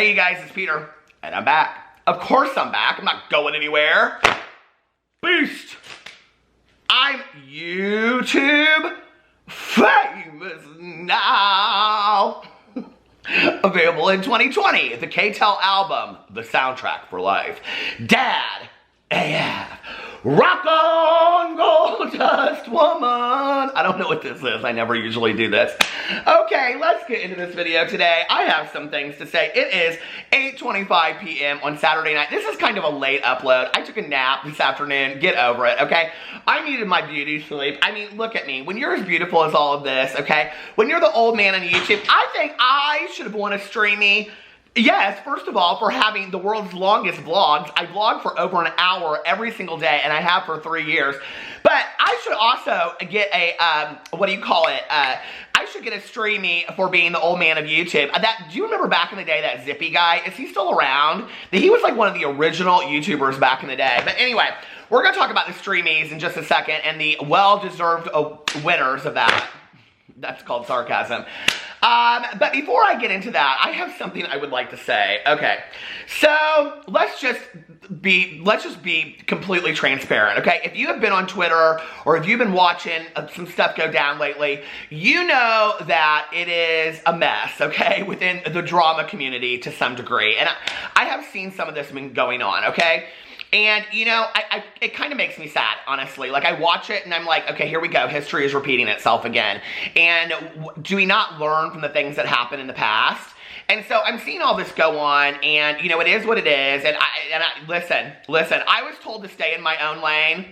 Hey you guys, it's Peter, and I'm back. Of course I'm back. I'm not going anywhere. Beast. I'm YouTube famous now. Available in 2020. The K-Tel album, the soundtrack for life. Dad AF. Rock on, gold dust woman. I don't know what this is. I never usually do this. Okay, let's get into this video today. I have some things to say. It is 8:25 p.m. on Saturday night. This is kind of a late upload. I took a nap this afternoon. Get over it, okay? I needed my beauty sleep. I mean, look at me. When you're as beautiful as all of this, okay? When you're the old man on YouTube, I think I should have won a Streamy. Yes, first of all, for having the world's longest vlogs. I vlog for over an hour every single day, and I have for 3 years. But I should also get a, what do you call it? I should get a Streamy for being the old man of YouTube. Do you remember back in the day, that Zippy guy? Is he still around? He was like one of the original YouTubers back in the day. But anyway, we're going to talk about the Streamy'S in just a second and the well-deserved winners of that. That's called sarcasm. But before I get into that, I have something I would like to say. Okay, so let's just be completely transparent, okay? If you have been on Twitter or if you've been watching some stuff go down lately, you know that it is a mess, okay, within the drama community to some degree. And I have seen some of this been going on, okay? And, you know, it kind of makes me sad, honestly. Like, I watch it and I'm like, okay, here we go. History is repeating itself again. And do we not learn from the things that happened in the past? And so I'm seeing all this go on, and, you know, it is what it is. And listen, I was told to stay in my own lane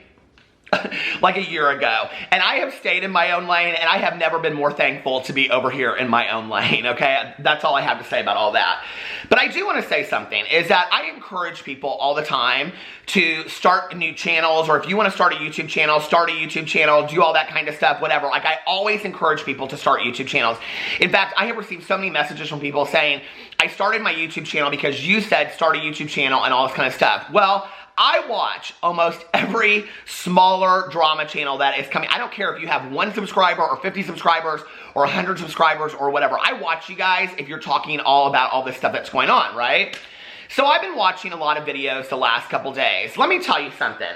like a year ago, and I have stayed in my own lane, and I have never been more thankful to be over here in my own lane, okay? That's all I have to say about all that. But I do want to say something, is that I encourage people all the time to start new channels, or if you want to start a YouTube channel, do all that kind of stuff, whatever. Like, I always encourage people to start YouTube channels. In fact, I have received so many messages from people saying, I started my YouTube channel because you said start a YouTube channel and all this kind of stuff. Well, I watch almost every smaller drama channel that is coming. I don't care if you have 1 subscriber or 50 subscribers or 100 subscribers or whatever. I watch you guys if you're talking all about all this stuff that's going on, right? So I've been watching a lot of videos the last couple days. Let me tell you something.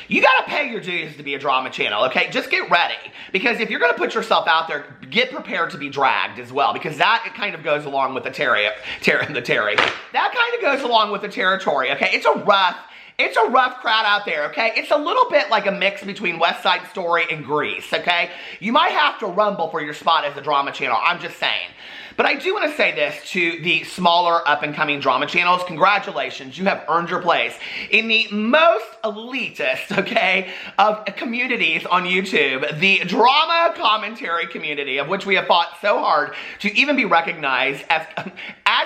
You gotta pay your dues to be a drama channel, okay? Just get ready. Because if you're gonna put yourself out there, get prepared to be dragged as well. Because that kind of goes along with the That kind of goes along with the territory, okay? It's a rough crowd out there, okay? It's a little bit like a mix between West Side Story and Grease, okay? You might have to rumble for your spot as a drama channel, I'm just saying. But I do want to say this to the smaller up-and-coming drama channels. Congratulations, you have earned your place in the most elitist, okay, of communities on YouTube. The drama commentary community, of which we have fought so hard to even be recognized. As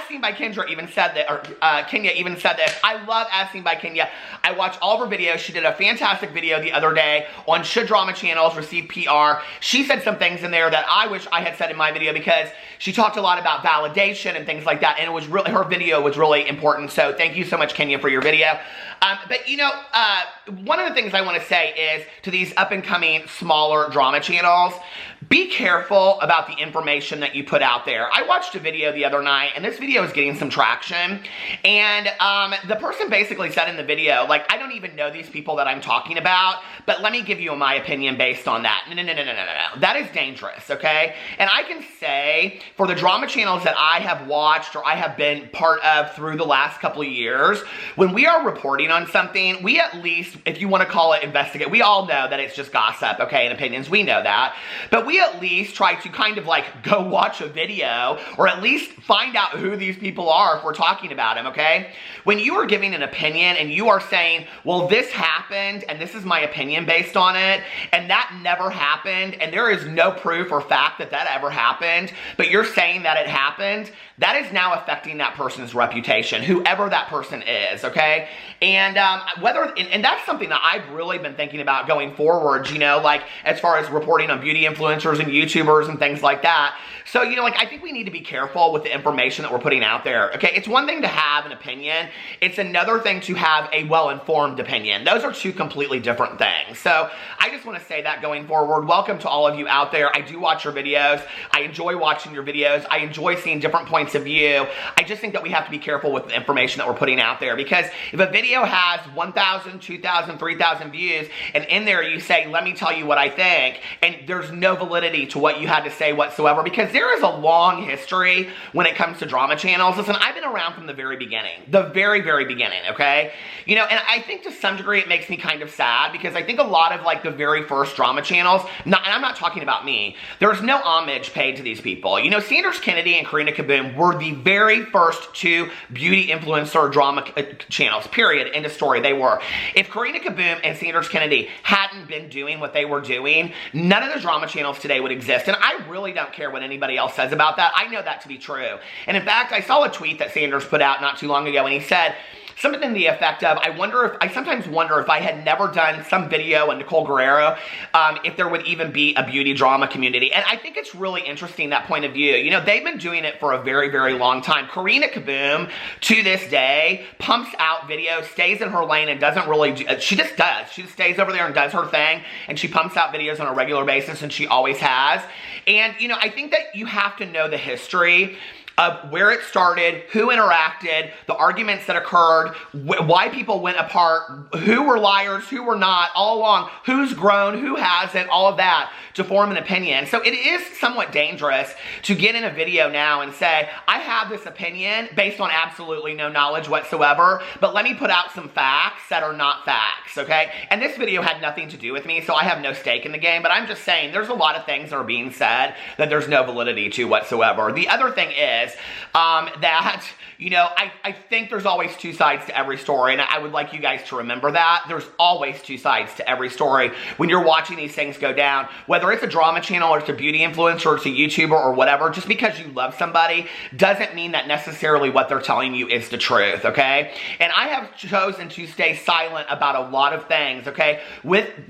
seen by Kendra even said that, or Kenya even said this. I love As Seen by Kenya. I watch all of her videos. She did a fantastic video the other day on should drama channels receive PR. She said some things in there that I wish I had said in my video, because she talked a lot about validation and things like that, and it was really, her video was really important. So thank you so much, Kenya, for your video. But you know, one of the things I want to say is to these up-and-coming smaller drama channels, be careful about the information that you put out there. I watched a video the other night, and this video is getting some traction, and the person basically said in the video, like, I don't even know these people that I'm talking about, but let me give you my opinion based on that. No. That is dangerous, okay? And I can say, for the drama channels that I have watched or I have been part of through the last couple of years, when we are reporting on something, we at least, if you want to call it investigate, we all know that it's just gossip, okay, and opinions, we know that, but we at least try to kind of like go watch a video, or at least find out who these people are if we're talking about them, okay? When you are giving an opinion and you are saying, well, this happened and this is my opinion based on it, and that never happened, and there is no proof or fact that that ever happened, but you're saying that it happened, that is now affecting that person's reputation, whoever that person is, okay? And that's something that I've really been thinking about going forward, you know, like as far as reporting on beauty influencers and YouTubers and things like that. So, you know, like, I think we need to be careful with the information that we're putting putting out there, okay? It's one thing to have an opinion. It's another thing to have a well-informed opinion. Those are two completely different things. So I just want to say that going forward. Welcome to all of you out there. I do watch your videos. I enjoy watching your videos. I enjoy seeing different points of view. I just think that we have to be careful with the information that we're putting out there, because if a video has 1,000, 2,000, 3,000 views, and in there you say, let me tell you what I think, and there's no validity to what you had to say whatsoever, because there is a long history when it comes to drama channels. Listen, I've been around from the very beginning, okay? You know, and I think to some degree it makes me kind of sad, because I think a lot of like the very first drama channels, and I'm not talking about me, there's no homage paid to these people. You know, Sanders Kennedy and Karina Kaboom were the very first two beauty influencer drama channels, period, end of story. They were. If Karina Kaboom and Sanders Kennedy hadn't been doing what they were doing, none of the drama channels today would exist. And I really don't care what anybody else says about that. I know that to be true. And in fact, I saw a tweet that Sanders put out not too long ago, and he said something in the effect of, I sometimes wonder if I had never done some video on Nicole Guerrero, if there would even be a beauty drama community. And I think it's really interesting, that point of view. You know, they've been doing it for a very, very long time. Karina Kaboom, to this day, pumps out videos, stays in her lane, and doesn't really, she just does. She just stays over there and does her thing, and she pumps out videos on a regular basis, and she always has. And, you know, I think that you have to know the history of where it started, who interacted, the arguments that occurred, why people went apart, who were liars, who were not, all along, who's grown, who hasn't, all of that, to form an opinion. So it is somewhat dangerous to get in a video now and say, I have this opinion based on absolutely no knowledge whatsoever, but let me put out some facts that are not facts, okay? And this video had nothing to do with me, so I have no stake in the game, but I'm just saying there's a lot of things that are being said that there's no validity to whatsoever. The other thing is that, you know, I think there's always two sides to every story, and I would like you guys to remember that. There's always two sides to every story when you're watching these things go down. Whether it's a drama channel, or it's a beauty influencer, or it's a YouTuber, or whatever, just because you love somebody doesn't mean that necessarily what they're telling you is the truth, okay? And I have chosen to stay silent about a lot of things, okay,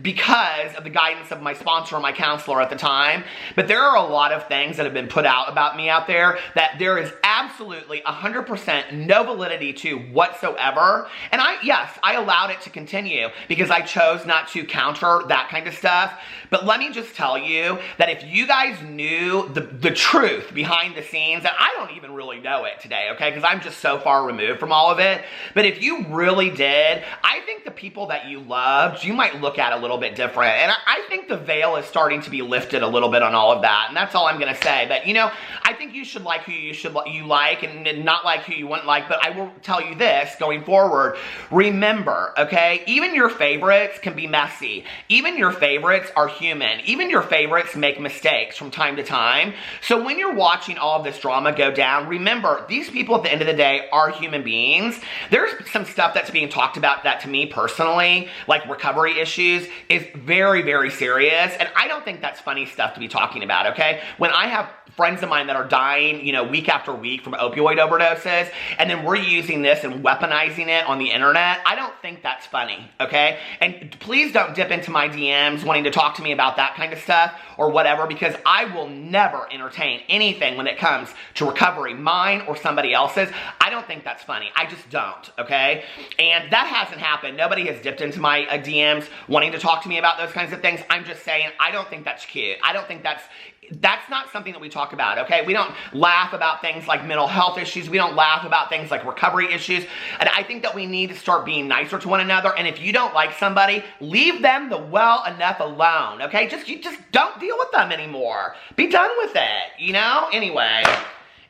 because of the guidance of my sponsor and my counselor at the time. But there are a lot of things that have been put out about me out there that there is absolutely 100% no validity to whatsoever. And I allowed it to continue because I chose not to counter that kind of stuff. But let me just tell you that if you guys knew the truth behind the scenes, and I don't even really know it today, okay, because I'm just so far removed from all of it, but if you really did, I think the people that you loved, you might look at a little bit different. And I think the veil is starting to be lifted a little bit on all of that, and that's all I'm going to say. But, you know, I think you should like who you like and not like who you wouldn't like, but I will tell you this going forward. Remember, okay, even your favorites can be messy. Even your favorites are human. Even your favorites make mistakes from time to time. So when you're watching all of this drama go down, remember, these people at the end of the day are human beings. There's some stuff that's being talked about that to me personally, like recovery issues, is very, very serious. And I don't think that's funny stuff to be talking about, okay? When I have friends of mine that are dying, you know, week after week from opioid overdoses, and then we're using this and weaponizing it on the internet, I don't think that's funny, okay? And please don't dip into my DMs wanting to talk to me about that kind of stuff or whatever, because I will never entertain anything when it comes to recovery, mine or somebody else's. I don't think that's funny. I just don't, okay? And that hasn't happened. Nobody has dipped into my DMs wanting to talk to me about those kinds of things. I'm just saying, I don't think that's cute. I don't think that's not something that we talk about, okay? We don't laugh about things like mental health issues. We don't laugh about things like recovery issues. And I think that we need to start being nicer to one another. And if you don't like somebody, leave them the well enough alone, okay? You just don't deal with them anymore. Be done with it, you know? Anyway,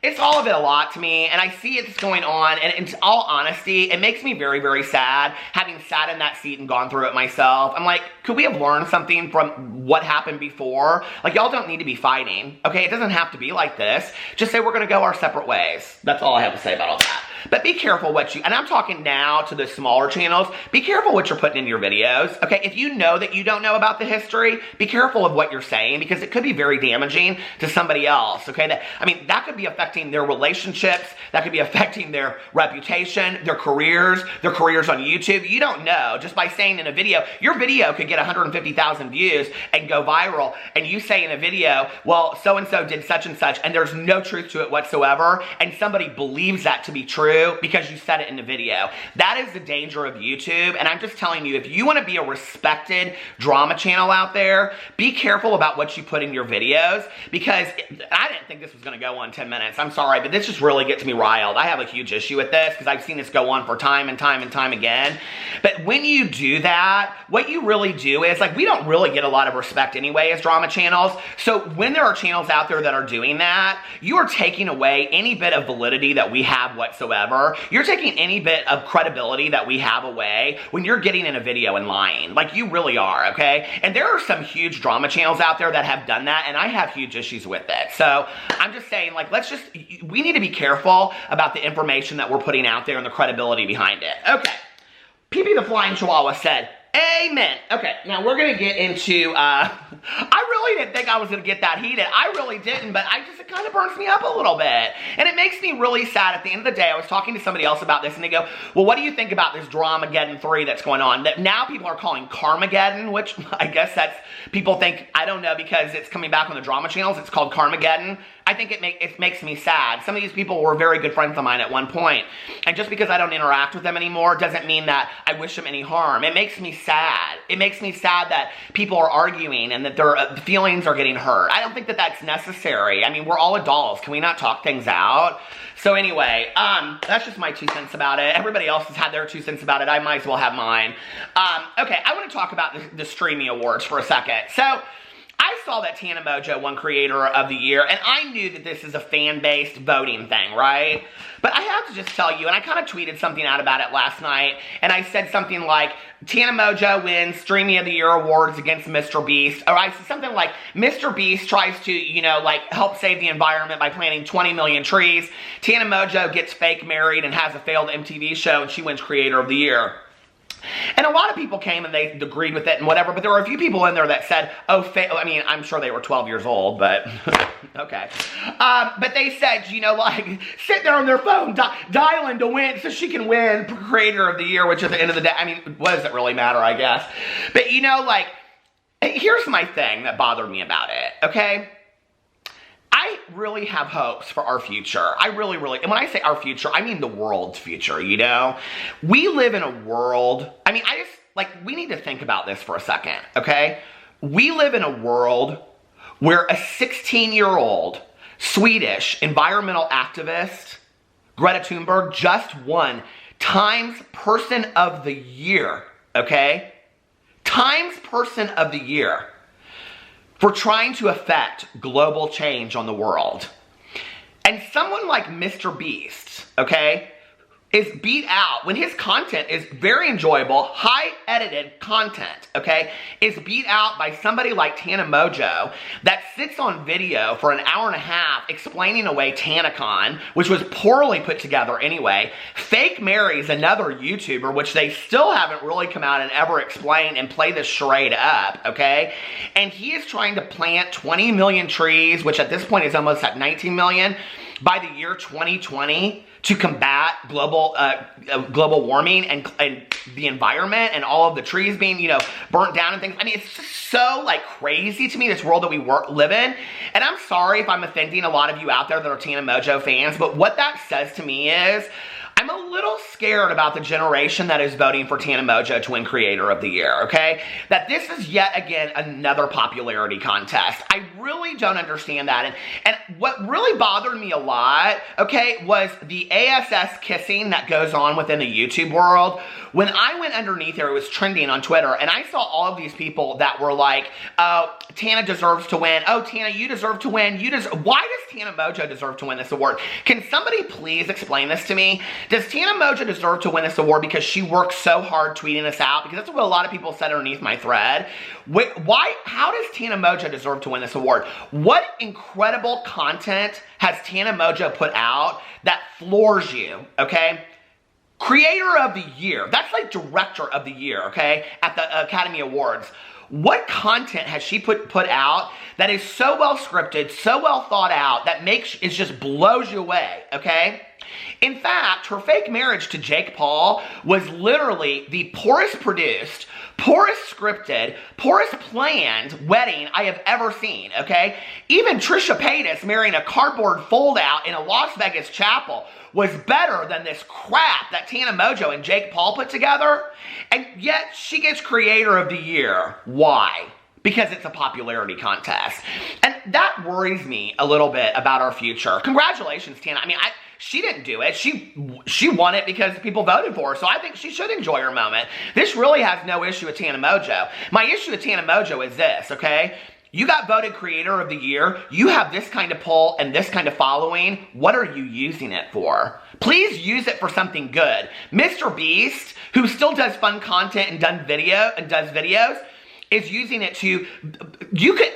it's all of it a lot to me, and I see it's going on, and in all honesty, it makes me very, very sad, having sat in that seat and gone through it myself. I'm like, could we have learned something from what happened before? Like, y'all don't need to be fighting, okay? It doesn't have to be like this. Just say we're gonna go our separate ways. That's all I have to say about all that. But be careful what you, and I'm talking now to the smaller channels, be careful what you're putting in your videos, okay? If you know that you don't know about the history, be careful of what you're saying, because it could be very damaging to somebody else, okay? That could be affecting their relationships, that could be affecting their reputation, their careers on YouTube. You don't know. Just by saying in a video, your video could get 150,000 views and go viral, and you say in a video, well, so-and-so did such and such, and there's no truth to it whatsoever, and somebody believes that to be true because you said it in the video. That is the danger of YouTube, and I'm just telling you, if you want to be a respected drama channel out there, be careful about what you put in your videos, because I didn't think this was going to go on 10 minutes. I'm sorry, but this just really gets me riled. I have a huge issue with this because I've seen this go on for time and time and time again. But when you do that, what you really do is, like, we don't really get a lot of respect anyway as drama channels. So when there are channels out there that are doing that, you are taking away any bit of validity that we have whatsoever. You're taking any bit of credibility that we have away when you're getting in a video and lying. Like, you really are, okay? And there are some huge drama channels out there that have done that, and I have huge issues with it. So I'm just saying, like, we need to be careful about the information that we're putting out there and the credibility behind it. Okay. PP the Flying Chihuahua said, amen. Okay, now we're going to get into, I really didn't think I was going to get that heated. I really didn't, but it kind of burns me up a little bit. And it makes me really sad. At the end of the day, I was talking to somebody else about this, and they go, well, what do you think about this Dramageddon 3 that's going on? That now people are calling Karmageddon, which I guess people think, I don't know, because it's coming back on the drama channels, it's called Karmageddon. I think it makes me sad. Some of these people were very good friends of mine at one point, and just because I don't interact with them anymore doesn't mean that I wish them any harm. It makes me sad. It makes me sad that people are arguing and that their feelings are getting hurt. I don't think that that's necessary. I mean, we're all adults. Can we not talk things out? So anyway, that's just my 2 cents about it. Everybody else has had their 2 cents about it. I might as well have mine. Okay, I want to talk about the Streamy Awards for a second. So, I saw that Tana Mongeau won Creator of the Year, and I knew that this is a fan-based voting thing, right? But I have to just tell you, and I kind of tweeted something out about it last night, and I said something like, Tana Mongeau wins Streamy of the Year awards against Mr. Beast, or I said something like, Mr. Beast tries to, help save the environment by planting 20 million trees. Tana Mongeau gets fake married and has a failed MTV show, and she wins Creator of the Year. And a lot of people came and they agreed with it and whatever, but there were a few people in there that said, I'm sure they were 12 years old, but okay. But they said, sit there on their phone, dialing to win, so she can win Creator of the Year, which at the end of the day, what does it really matter, I guess? But, here's my thing that bothered me about it, okay? I really have hopes for our future. I really, and when I say our future, I mean the world's future, We live in a world, we need to think about this for a second, okay? We live in a world where a 16-year-old Swedish environmental activist, Greta Thunberg, just won Times Person of the Year, okay? Times Person of the Year. For trying to affect global change on the world. And someone like Mr. Beast, okay, is beat out when his content is very enjoyable, high edited content, okay, is beat out by somebody like Tana Mongeau that sits on video for an hour and a half explaining away TanaCon, which was poorly put together anyway. Fake Mary's another YouTuber, which they still haven't really come out and ever explained and play this charade up, okay? And he is trying to plant 20 million trees, which at this point is almost at 19 million, by the year 2020 to combat global warming and the environment and all of the trees being, burnt down and things. It's just so, crazy to me, this world that we live in. And I'm sorry if I'm offending a lot of you out there that are Tana Mongeau fans, but what that says to me is, I'm a little scared about the generation that is voting for Tana Mongeau to win Creator of the Year, okay? That this is yet again another popularity contest. I really don't understand that. And what really bothered me a lot, okay, was the ASS kissing that goes on within the YouTube world. When I went underneath there, it was trending on Twitter, and I saw all of these people that were like, oh, Tana deserves to win. Oh, Tana, you deserve to win. Why does Tana Mongeau deserve to win this award? Can somebody please explain this to me? Does Tana Mongeau deserve to win this award because she worked so hard tweeting this out? Because that's what a lot of people said underneath my thread. How does Tana Mongeau deserve to win this award? What incredible content has Tana Mongeau put out that floors you, okay? Creator of the Year. That's like Director of the Year, okay? At the Academy Awards. What content has she put out that is so well scripted, so well thought out, that it just blows you away, okay? In fact, her fake marriage to Jake Paul was literally the poorest produced, poorest scripted, poorest planned wedding I have ever seen, okay? Even Trisha Paytas marrying a cardboard fold-out in a Las Vegas chapel was better than this crap that Tana Mongeau and Jake Paul put together, and yet she gets Creator of the Year. Why? Because it's a popularity contest. And that worries me a little bit about our future. Congratulations, Tana. I mean, she didn't do it. She won it because people voted for her, so I think she should enjoy her moment. This really has no issue with Tana Mongeau. My issue with Tana Mongeau is this, okay? You got voted Creator of the Year. You have this kind of pull and this kind of following. What are you using it for? Please use it for something good. Mr. Beast, who still does fun content and does videos, is using it to,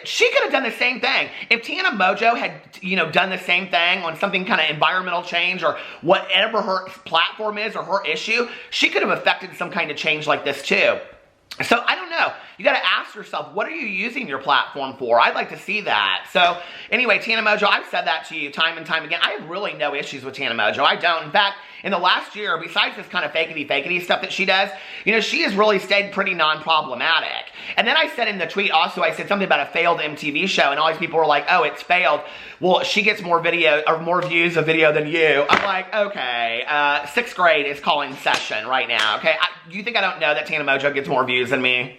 she could have done the same thing. If Tana Mongeau had, done the same thing on something kind of environmental change or whatever her platform is or her issue, she could have affected some kind of change like this too. So, I don't know. You got to ask yourself, what are you using your platform for? I'd like to see that. So, anyway, Tana Mongeau, I've said that to you time and time again. I have really no issues with Tana Mongeau. I don't. In fact, in the last year, besides this kind of fakety stuff that she does, she has really stayed pretty non-problematic. And then I said in the tweet also, I said something about a failed MTV show, and all these people were like, oh, it's failed. Well, she gets more views of video than you. I'm like, okay, 6th grade is calling session right now, okay? You think I don't know that Tana Mongeau gets more views than me?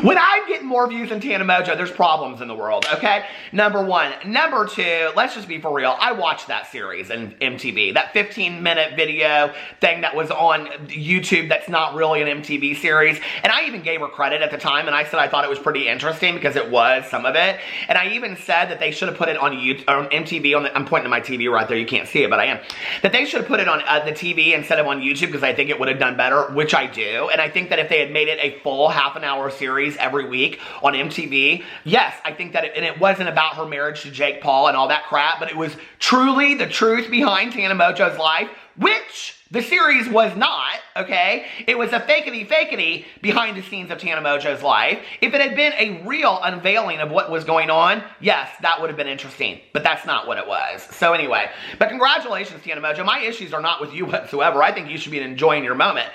When I'm getting more views than Tana Mongeau, there's problems in the world, okay? Number one. Number two, let's just be for real. I watched that series in MTV, that 15-minute video thing that was on YouTube that's not really an MTV series. And I even gave her credit at the time, and I said I thought it was pretty interesting because it was, some of it. And I even said that they should have put it on MTV. I'm pointing to my TV right there. You can't see it, but I am. That they should have put it on the TV instead of on YouTube because I think it would have done better, which I do. And I think that if they had made it a full half-an-hour series every week on MTV, yes, I think that it wasn't about her marriage to Jake Paul and all that crap, but it was truly the truth behind Tana Mongeau's life, which the series was not, okay? It was a fakety behind the scenes of Tana Mongeau's life. If it had been a real unveiling of what was going on, yes, that would have been interesting, but that's not what it was. So anyway, but congratulations, Tana Mongeau. My issues are not with you whatsoever. I think you should be enjoying your moment.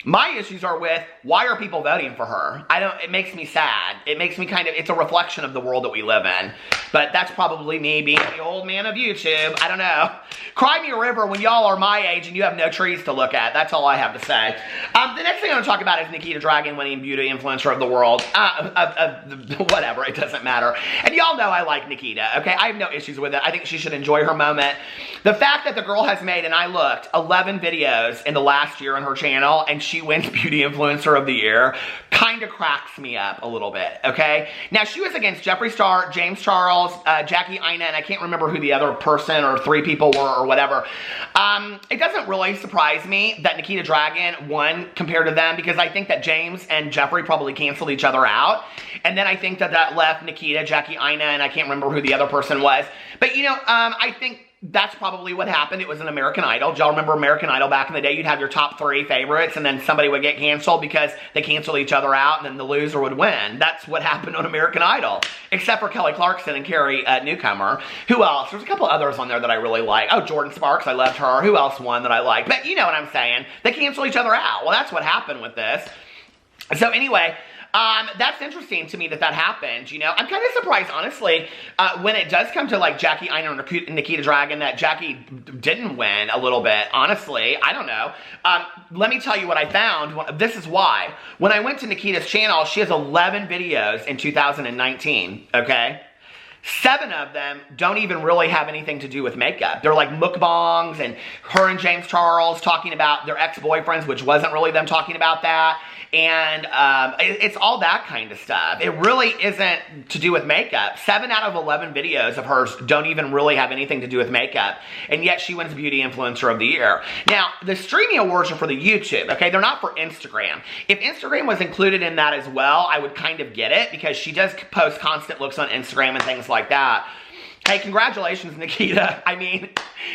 My issues are with, why are people voting for her? It makes me sad. It makes me it's a reflection of the world that we live in. But that's probably me being the old man of YouTube. I don't know. Cry me a river when y'all are my age and you have no trees to look at. That's all I have to say. The next thing I'm going to talk about is Nikita Dragon winning Beauty Influencer of the World. Whatever, it doesn't matter. And y'all know I like Nikita, okay? I have no issues with it. I think she should enjoy her moment. The fact that the girl has made, and I looked, 11 videos in the last year on her channel, and she wins Beauty Influencer of the Year, kind of cracks me up a little bit, okay? Now, she was against Jeffree Star, James Charles, Jackie Aina, and I can't remember who the other person or 3 people were or whatever. It doesn't really surprise me that Nikita Dragon won compared to them because I think that James and Jeffree probably canceled each other out. And then I think that left Nikita, Jackie Aina, and I can't remember who the other person was. But, I think that's probably what happened. It was an American Idol. Do y'all remember American Idol back in the day? You'd have your top 3 favorites, and then somebody would get canceled because they canceled each other out, and then the loser would win. That's what happened on American Idol. Except for Kelly Clarkson and Carrie Newcomer. Who else? There's a couple others on there that I really like. Oh, Jordan Sparks. I loved her. Who else won that I liked? But you know what I'm saying. They canceled each other out. Well, that's what happened with this. So anyway, that's interesting to me that happened, I'm kind of surprised, honestly, when it does come to, like, Jackie Aina and Nikita Dragon, that Jackie didn't win a little bit, honestly. I don't know. Let me tell you what I found. This is why. When I went to Nikita's channel, she has 11 videos in 2019, okay? 7 of them don't even really have anything to do with makeup. They're like mukbangs and her and James Charles talking about their ex-boyfriends, which wasn't really them talking about that. And it's all that kind of stuff. It really isn't to do with makeup. 7 out of 11 videos of hers don't even really have anything to do with makeup. And yet she wins Beauty Influencer of the Year. Now, the Streamy Awards are for the YouTube, okay? They're not for Instagram. If Instagram was included in that as well, I would kind of get it because she does post constant looks on Instagram and things like that. Hey, congratulations, Nikita. I mean,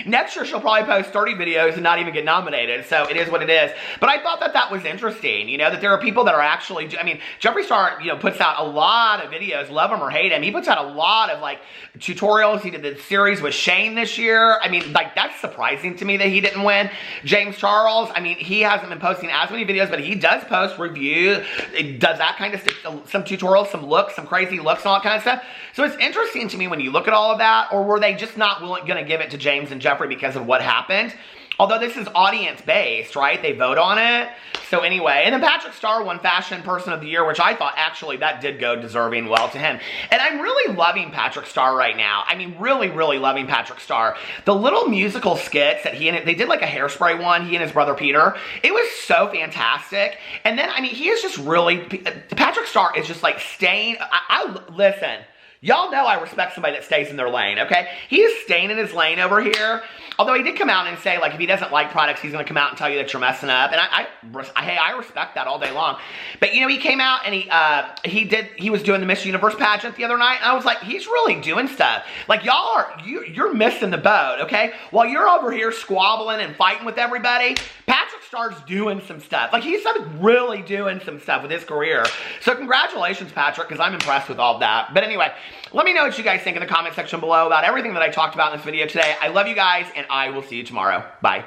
next year she'll probably post 30 videos and not even get nominated, so it is what it is. But I thought that that was interesting, you know, that there are people that are actually, I mean, Jeffree Star, you know, puts out a lot of videos, love him or hate him. He puts out a lot of, like, tutorials. He did the series with Shane this year. I mean, like, that's surprising to me that he didn't win. James Charles, I mean, he hasn't been posting as many videos, but he does post reviews, does that kind of stuff, some tutorials, some looks, some crazy looks and all that kind of stuff. So it's interesting to me when you look at all of that, or were they just not going to give it to James and Jeffree because of what happened? Although this is audience-based, right? They vote on it. So anyway, and then Patrick Star won Fashion Person of the Year, which I thought actually that did go deserving well to him. And I'm really loving Patrick Star right now. I mean, really, really loving Patrick Star. The little musical skits that they did like a Hairspray one, he and his brother Peter. It was so fantastic. And then, I mean, he is just really, Patrick Star is just like staying, listen. Y'all know I respect somebody that stays in their lane, okay? He is staying in his lane over here. Although he did come out and say, like, if he doesn't like products, he's going to come out and tell you that you're messing up. And hey, I respect that all day long. But, you know, he came out and he was doing the Miss Universe pageant the other night. And I was like, he's really doing stuff. Like, you're missing the boat, okay? While you're over here squabbling and fighting with everybody, Patrick Star's doing some stuff. Like, he's really doing some stuff with his career. So congratulations, Patrick, because I'm impressed with all of that. But anyway, let me know what you guys think in the comment section below about everything that I talked about in this video today. I love you guys, and I will see you tomorrow. Bye.